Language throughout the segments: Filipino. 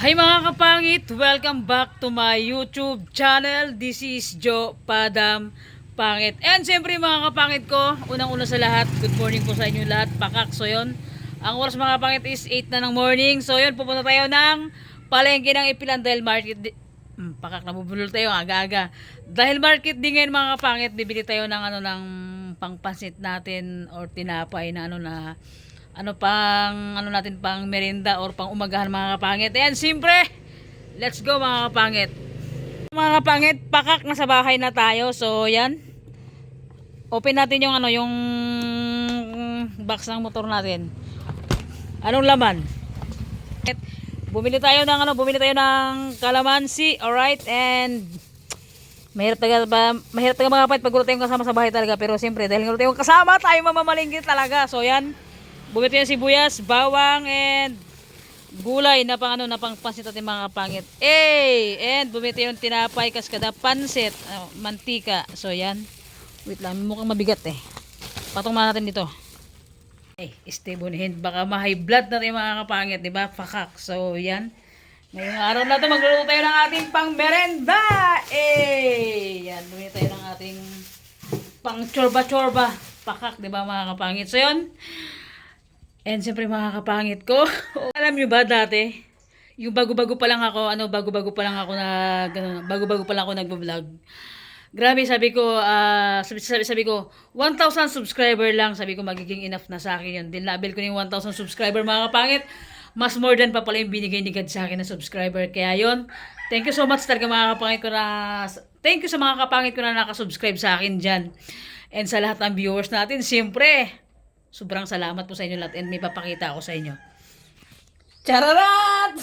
Hi mga kapangit! Welcome back to my YouTube channel. This is Joe Padam Pangit. And siyempre mga kapangit ko, unang-una sa lahat, good morning po sa inyo lahat. Pakak, so yun. Ang oras mga kapangit is 8 na ng morning. So yun, pupunta tayo ng palengke ng Ipilandel Market. Pakak, nabubulol tayo aga-aga. Dahil market din ngayon mga kapangit, bibili tayo ng ng pangpansit natin or tinapay na natin pang merienda or pang umagahan mga kapangit. Ayan, siyempre, let's go mga kapangit. Mga kapangit, pakak na sa bahay na tayo. So, yan. Open natin yung yung box ng motor natin. Anong laman? Bumili tayo ng kalamansi, alright? And mahirap talaga mga kapangit pag wala tayong kasama sa bahay talaga. Pero siyempre, dahil wala tayong kasama, tayo mamamalingkit talaga. So, yan. Bumili tayo sibuyas, bawang, and gulay na pang pansit natin mga kapangit. And bumili tayo yung tinapay, kaskada, pansit, mantika. So yan. Wait lang, mukhang mabigat eh. Patong na natin dito. Stay bunin. Baka ma-high blood natin mga kapangit, di ba? Pakak. So yan. Ngayong araw na ito, magluluto tayo ng ating pang merenda. Yan, bumili tayo ng ating pang chorba-chorba. Pakak, di ba mga kapangit? So yan. And siyempre mga kapangit ko, alam nyo ba dati, yung bago-bago pa lang ako nagbo-vlog. Grabe, sabi ko 1,000 subscriber lang, sabi ko magiging enough na sa akin yun. Din label ko yung 1,000 subscriber mga kapangit, mas more than pa pala yung binigay ni God sa akin na subscriber. Kaya yun, thank you so much talaga mga kapangit ko thank you sa mga kapangit ko na nakasubscribe sa akin dyan. And sa lahat ng viewers natin, siyempre, sobrang salamat po sa inyo lahat and may papakita ako sa inyo. Chararat!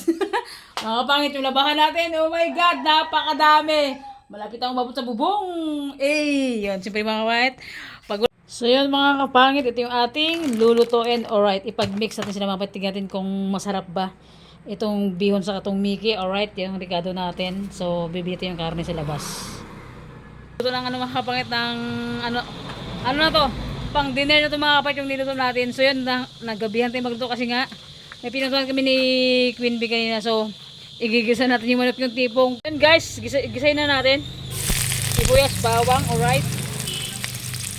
Mga kapangit yung labahan natin. Oh my God, napakadami. Malapit akong mabot sa bubong. Yun. Siyempre mga kapangit. So yun mga kapangit, ito yung ating lulutuin. Alright, ipag-mix natin sila mga kapangit. Tingnan natin kung masarap ba itong bihon sa katong Mickey. Alright, yung ricado natin. So bibili yung karne sa labas. Ito lang mga kapangit ng ano na to? Pang dinner na ito mga kapatid yung niluto natin. So yun, nagabihan tayo magluto kasi nga may pinutuan kami ni Queen Bee kanina. So igigisa natin yung manok yung tipong. Yun guys, gisayin na natin. Sibuyas, bawang, alright.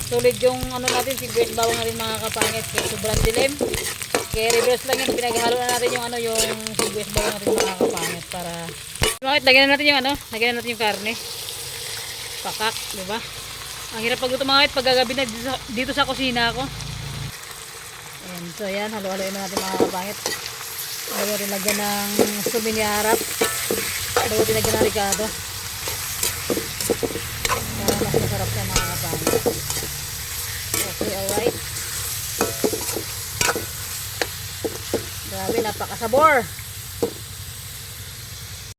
Solid yung natin, sibuyas, bawang natin mga kapangit. Kaya sobrang dilim. Kaya reverse lang yun. Pinaghalo na natin yung yung sibuyas, bawang natin mga kapangit. Para bakit, lagyan na natin yung lagyan na natin yung karne. Pakak, diba? Ang hirap pagluto mga kapangit pag gagabi na dito sa kusina ako. Ayan, so ayan, halo-haloin na natin mga kapangit. Bago natin lagyan ng suminiarap. Bago natin lagyan ng ricado. Para mas masarap sa mga kapangit. Okay, alright. Grabe, napakasabor.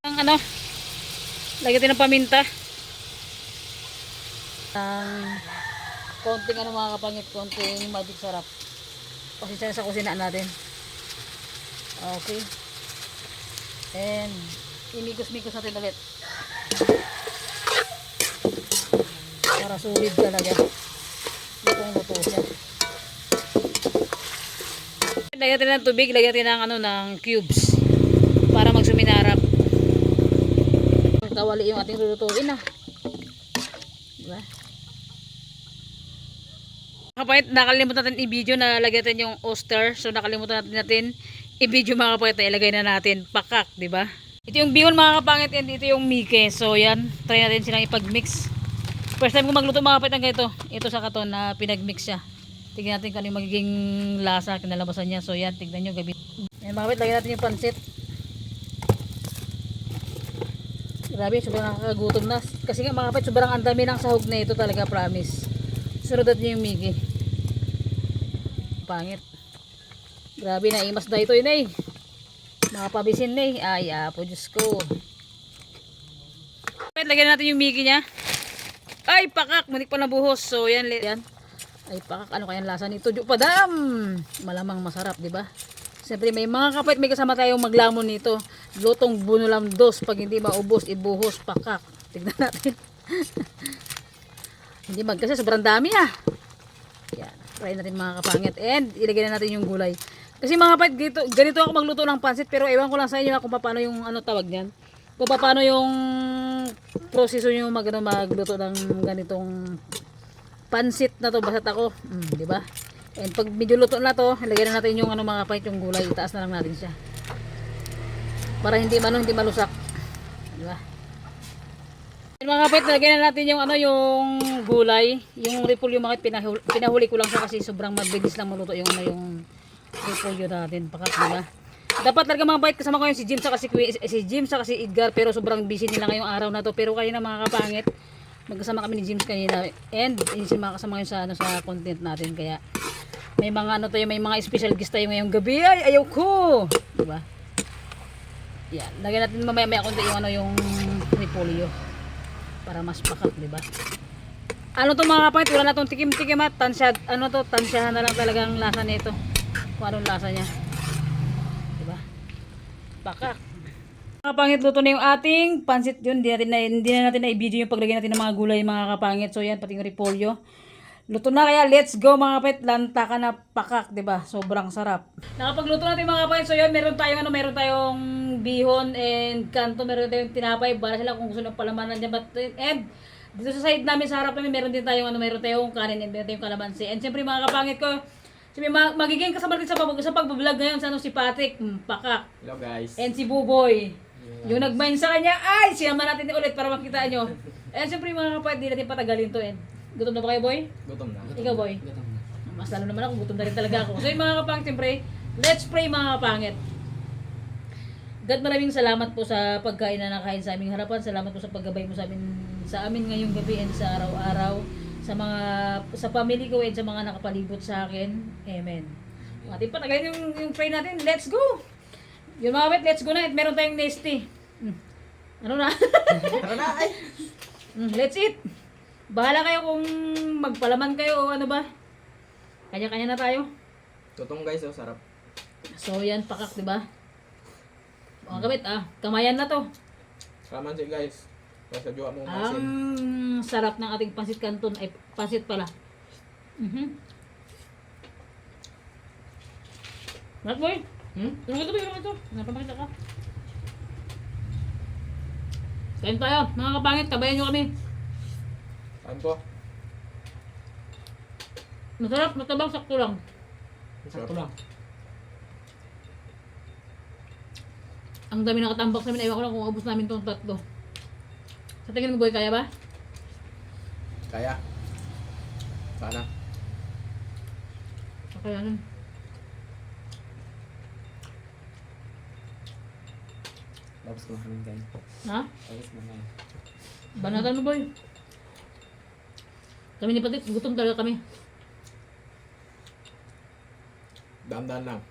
Ang lagyan natin ng paminta. Konting mga kapangit, konting magic sarap kasi sa kusina natin. Okay, and imikos-mikos natin ulit para sulit talaga luto siya. Lagyan natin ng tubig, lagyan natin ng cubes para magsuminarap. Kawali yung ating lulutuin diba? Kapangit, nakalimutan natin i-video na lagyan natin yung oyster. So nakalimutan natin i-video mga kapangit, ilagay na natin pakak, di ba? Ito yung bihon mga kapangit and ito yung Mickey. So yan, try natin silang ipag-mix. First time ko magluto mga kapangit ng ganito. Ito sa katon na pinag-mix siya. Tignan natin kung ano yung magiging lasa, kinalabasan niya. So yan, tignan nyo gabi. Yan mga kapangit, lagyan natin yung pansit. Grabe, sobrang nakakagutom na. Kasi nga mga kapangit, sobrang andami ng sahog na ito talaga, promise. Sunod natin yung Mickey. Pangit. Grabe na, imas na ito yun mga pabisin ay apo, Diyos ko. Lagyan natin yung Mickey nya. Ay pakak, manik pa na buhos. So yan. Ay pakak, ano kayang lasa nito? Padam! Malamang masarap, di ba? Siyempre may mga kapit, may kasama tayong maglamon nito. Lutong bunulam dos. Pag hindi maubos, ibuhos, pakak. Tignan natin. Hindi kasi sobrang dami Yan. Try natin mga kapangit. And ilagay na natin yung gulay. Kasi mga kapatid, ganito ako magluto ng pansit pero ewan ko lang sa inyo kung paano yung ano tawag niyan. Kung paano yung proseso nyo magluto ng ganitong pansit na to basta ako. Di ba? And pag medyo luto na to, ilagay na natin yung ano mga kapatid, yung gulay, itaas na lang natin siya. Para hindi malusak. Di ba? Mga kapatid, lagyan na natin yung ano yung gulay, yung repolyo mga kapatid, pinahuli ko lang siya kasi sobrang mabilis lang maluto yung ano yung repolyo natin, pakat nila. Dapat talaga mga kapatid kasama ko yung si Jim sa si Edgar pero sobrang busy nila ngayong araw na to. Pero kayo na mga kapangit, magkasama kami ni James kanina and kasama kayo sa ano sa content natin kaya may mga ano tayo, may mga special guest tayo ngayong gabi. Ay, ayaw ko. Di ba? Yan, lagyan natin mamaya-maya konti yung ano yung repolyo para mas pakat, di ba? Ano to mga kapangit, wala na tong tikim-tikim at tansya, ano to, tansyahan na lang talagang lasa nito. Kung anong lasa niya. Di ba? Pakak. Mga kapangit, luto na yung ating pansit yun. Hindi na natin na-video yung paglagay natin ng mga gulay mga kapangit. So yan, pati yung repolyo. Luto na kaya, let's go mga kapangit. Lanta ka na pakak, di ba? Sobrang sarap. Nakapagluto natin mga kapangit. So yan, meron tayong bihon and kanto, meron tayong tinapay. Para sila kung gusto ng palamanan dyan. And dito sa side namin, sa harap namin, meron tayong kanin and meron tayong kalamansi. And siyempre mga kapangit ko, magiging kasama din sa pag-vlog ngayon sa ano, si Patrick, pakak. Hello guys. And si Buboy. Yes. Yung nag-mind sa kanya, ay, siyama natin ulit para makita nyo. And siyempre mga kapatid, di natin patagalin to. And gutom na ba kayo, Boy? Gutom na. Ikaw, Boy? Gutom na. Mas lalo naman ako, gutom na rin talaga ako. So yung mga kapangit, siyempre, let's pray mga kapangit. God, maraming salamat po sa pagkain na nakain sa aming harapan. Salamat po sa paggabay mo sa amin ngayong gabi and sa araw-araw. Sa family ko and sa mga nakapalibot sa akin. Amen. Ating patagalin yung pray natin. Let's go! Yung mga kapit, let's go na. At meron tayong nesty. Ano na? Tara na ay. Let's eat. Bahala kayo kung magpalaman kayo o ano ba. Kanya-kanya na tayo. Tutong guys, oh, sarap. So yan, pakak, diba? Mga kapit, kamayan na to. Kaman si guys. Basta jowa mo Ang masin. sarap ng ating pansit canton. Ay, pansit pala. Mat boy? Tulungan ito. Napamakita ka. Kain tayo. Mga kapangit, tabayan nyo kami. Kain po. Masarap, matabang, sakto lang. Sakto lang. Ang dami nakatambak sa amin. Ewan ko lang kung ubos namin itong tatlo. Sa tingin mo boy, kaya ba? Kaya. Sana. Kaya nun. Tapos ko kami kain. Ha? Tapos ko na. Banatan mo boy. Kami ni Patrick, gutom talaga kami. Dahan-dahan lang.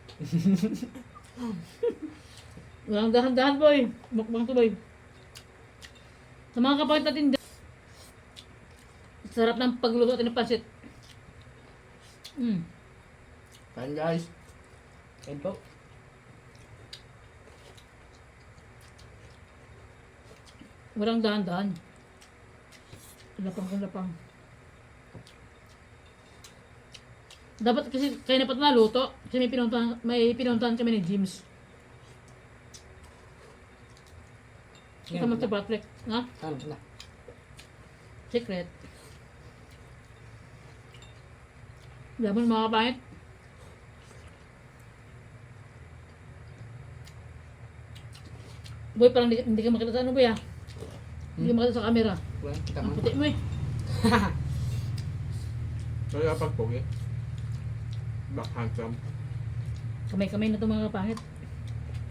Walang dahan-dahan boy. Mukbang to boy. Sa mga kapangit natin, sarap ng pagluto natin ng pansit. Kain guys. Kain po. Walang dahan-dahan. Lapang. Dapat kasi kayo na pa naluto. Kasi may pinuntahan kami ni James. Kasama sa Patrick. Ha? Ano na? Secret. Laban mga kapangit. Boy, parang hindi ka makita sa ano boy ha? Hindi ka makita sa camera. Wala, kita Ang mo. puti mo eh. So yung kapag pogi. Back handsome. Kamay-kamay na itong mga kapangit.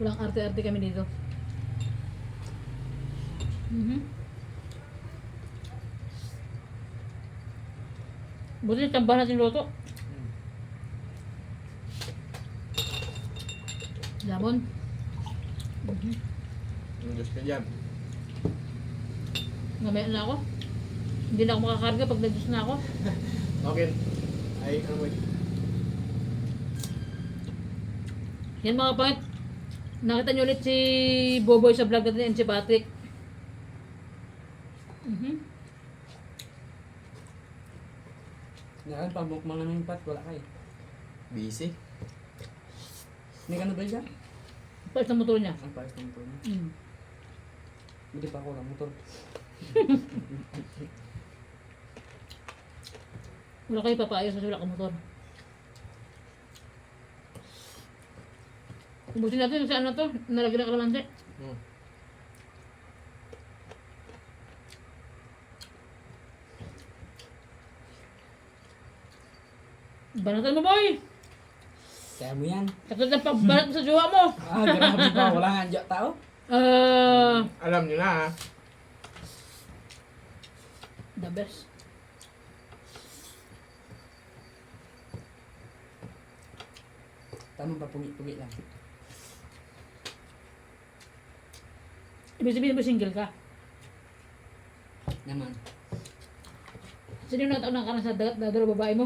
Walang arte-arte kami dito. Buti tambahan natin luto. Lamon. Yung Diyos ka dyan. Mamaya na ako. Hindi na ako makakarga pag nag-juice na ako. Okay. Ay, ano wait. Yan mga kapangit. Nakita nyo ulit si Boboy sa vlog natin and si Patrick. Ngayon, pamukmang naman yung pat, wala kayo. Busy. May gano'n ba siya? Palis ng motor niya. Ang pares ng motor niya. Mm. Hindi pa ako lang motor. Wala kayo papaayos kasi wala kang motor. Ubusin natin sa ano to, nalagyan ng kalamansi. Hmm. Banatan mo, boy! Kaya mo yan. Katulad ng pagbanat mo sa jowa mo. Ah, grabe pa. Wala nga dyan tao. Alam nyo na ha. The best. Tama pa, pugi-pugi lang. Ibig sabihin mo single ka. Naman. Sino yung nataon ka na sa dagat na dalawa babae mo?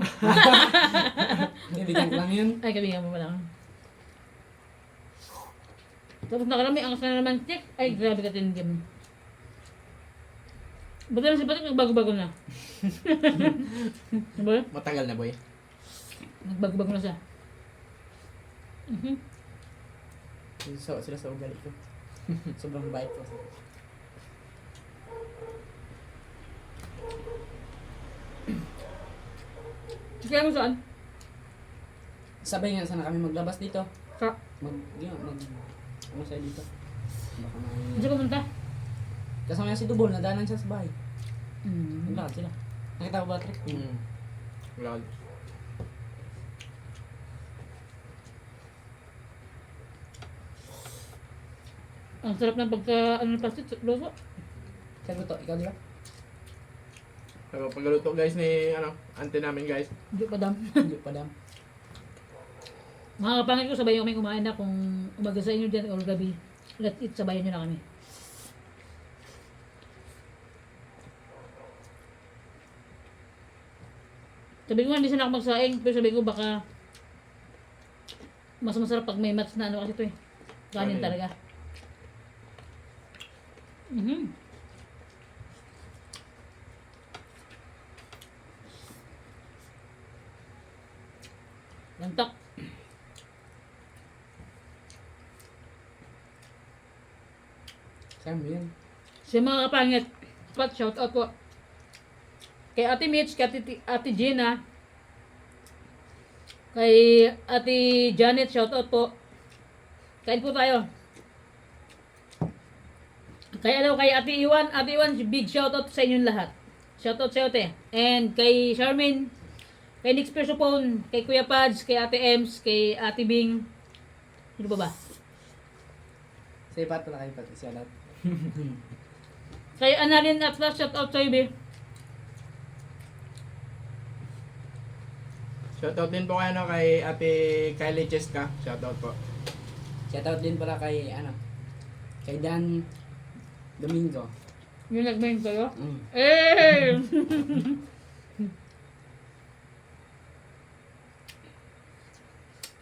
Bibigyan ko lang yun. Ay, kaibigan mo pala. Tapos nakarami, angas na naman check. Ay, grabe ka tinigyan mo. Ba't na si Patrick nagbago-bago na? Diba? Matagal na boy. Nagbago-bago na siya. So, sila sa ugali ko. Sobrang bait ko. Kaya mo saan? Sabay nga sana kami maglabas dito. Sa? Ano siya dito? Baka Saan may... ka pumunta? Kasama niya si Dubol, nadaanan siya sa bahay. Hmm. Naglakad sila. Nakita ko ba, Trick? Hmm. Wala. Ang sarap ng pagka, ano ng plastic, loso. Kaya to, ikaw di ba? Pero pagluto guys ni ano, auntie namin guys. Hindi pa dam. Hindi pa dam. Mga kapangit ko, sabay kami kumain na kung umaga sa inyo dyan or gabi. Let's eat, sabayan nyo na kami. Sabi ko nga, hindi sana ako magsaing. Pero sabi ko baka mas masarap pag may mats na ano kasi ito eh. Kanin Kanin. talaga. Lantak. Kaya mo yun. Sa mga kapangit, pat shout out po. Kay Ate Mitch, kay Ate Gina, kay Ate Janet, shout out po. Kain po tayo. Kay Ate Iwan, big shout out sa inyong lahat. Shout out sa iyo, te. And kay Charmaine, kay Nix Persopone, kay Kuya Pads, kay Ate Ems, kay Ate Bing. Sino ba ba? Sa ipat pala kayo pati siya lahat. Kay Annalyn Atlas, shout out sa iyo, be. Shoutout din po kayo no, kay ate Kylie Cheska. Shoutout po. Shoutout din pala kay, kay Dan Domingo. Yung nag-main kayo? Mm. Eh!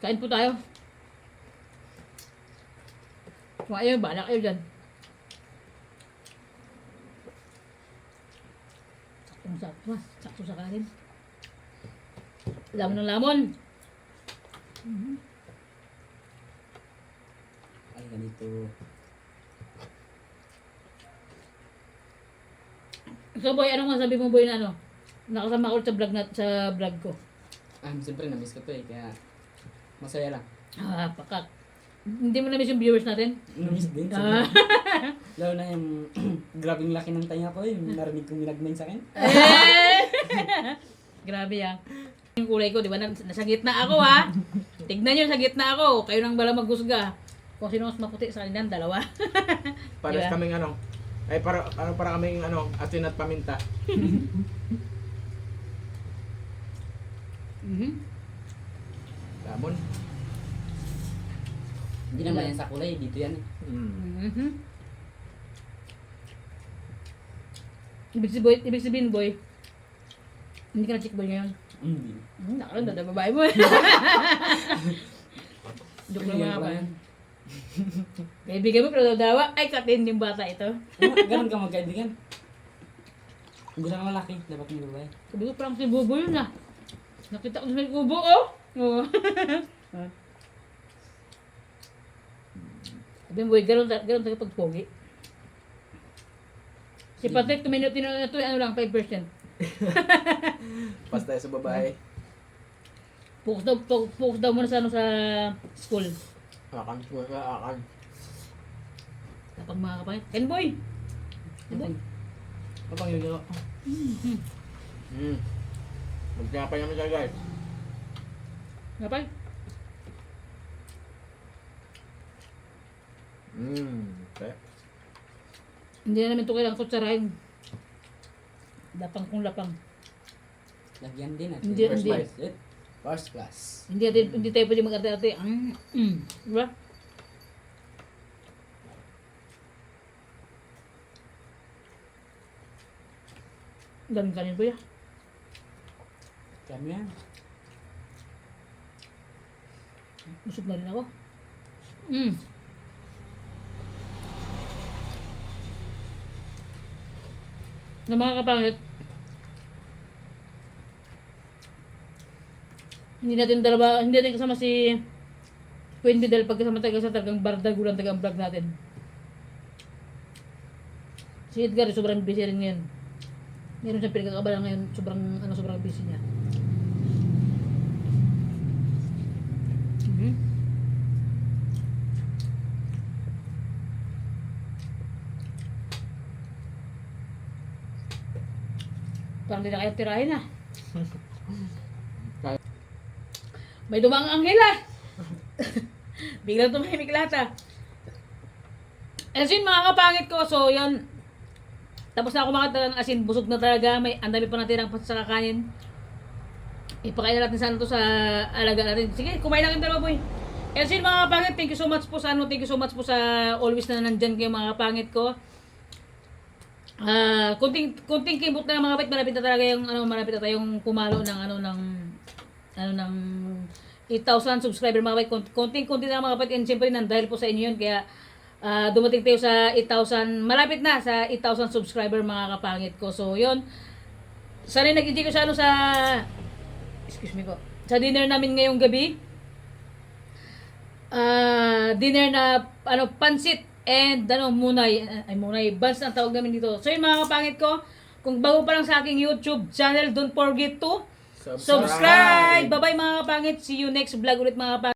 Kain po tayo. Kung ayaw, bahala kayo dyan. Saktong-sakto, sakto sa kanin. Lamon ng lamon. Ay, ganito. So boy, anong masabi mo boy na ano? Nakasama ko sa vlog ko. Siyempre, na-miss ko to eh, kaya masaya lang. Ah, pakak. Hindi mo na-miss yung viewers natin? Na-miss din. Ah. Lalo na yung grabing laki ng tainga ko, yung narinig kong minagmain sa akin. Grabe yan. Yung kulay ko, di ba? Nasa gitna ako ha. Tignan nyo, sa gitna ako. Kayo nang bala maghusga. Kung sino mas maputi sa kanilang dalawa. Pares Diba? kaming ano. Ay para kaming ano, asin at paminta. Lamon. Hindi naman yan sa kulay, dito yan eh. Mm. Ibig sabihin boy, hindi ka na chick boy ngayon. Hindi. Nakaroon na babae mo eh. Joke lang mga pa. Kaibigan mo pero dalawa, ay katin yung bata ito. Ganun ka magkaibigan. Hindi lang malaki, dapat may babae. Sabi ko parang si Bobo yun ah. Nakita ko sa may kubo oh. Oo. Sabi mo, boy, ganun tayo pag pogi. Si Patrick, ito ano lang, 5%. Pas tayo sa babae. Focus daw muna sa, sa school. Akan ko sa akan. Kapag mga kapangit. Ken boy! Boy. Kapag yung gawa. Magkapay naman siya guys. Kapag? Okay. Hindi na namin ito kailangan kutsarahin. Lapang kung lapang. Lagyan din at Hindi, hindi. First class. Hindi tayo pwede mag-arte-arte. Diba? Daming kanin po ya. Kami yan. Busog na rin ako. Na mga kapangit, hindi natin kasama si Queen Bidel pagkasama tayo sa talagang bardagulan tagang vlog natin. Si Edgar sobrang busy rin ngayon. Meron siyang pinagkakabalan ngayon, sobrang busy niya. Parang hindi na kaya tirahin ah. May dumang anghel ah. Biglang tumahimik lahat ah. Asin mga kapangit ko, so yun. Tapos na ako makita ng asin, busog na talaga. Ang dami pa natin sa kakanin. Ipakain na natin sana to sa alaga natin. Sige, kumain lang yung dalawa boy. Asin mga kapangit, thank you so much po sa thank you so much po sa always na nandyan kayo mga kapangit ko. Kunting kimbot na mga kapit, malapit na talaga yung malapit na tayong pumalo ng 8,000 subscriber mga kapit. Kunti na mga kapit, and siyempre dahil po sa inyo yun, kaya dumating tayo sa 8,000, malapit na sa 8,000 subscriber mga kapangit ko. So yun, sana nag-enjoy ko sa excuse me po, sa dinner namin ngayong gabi. Dinner na pansit and munay buns ang tawag namin dito. So yung mga kapangit ko, kung bago pa lang sa aking YouTube channel, don't forget to subscribe. Bye bye mga kapangit, see you next vlog ulit mga kapangit.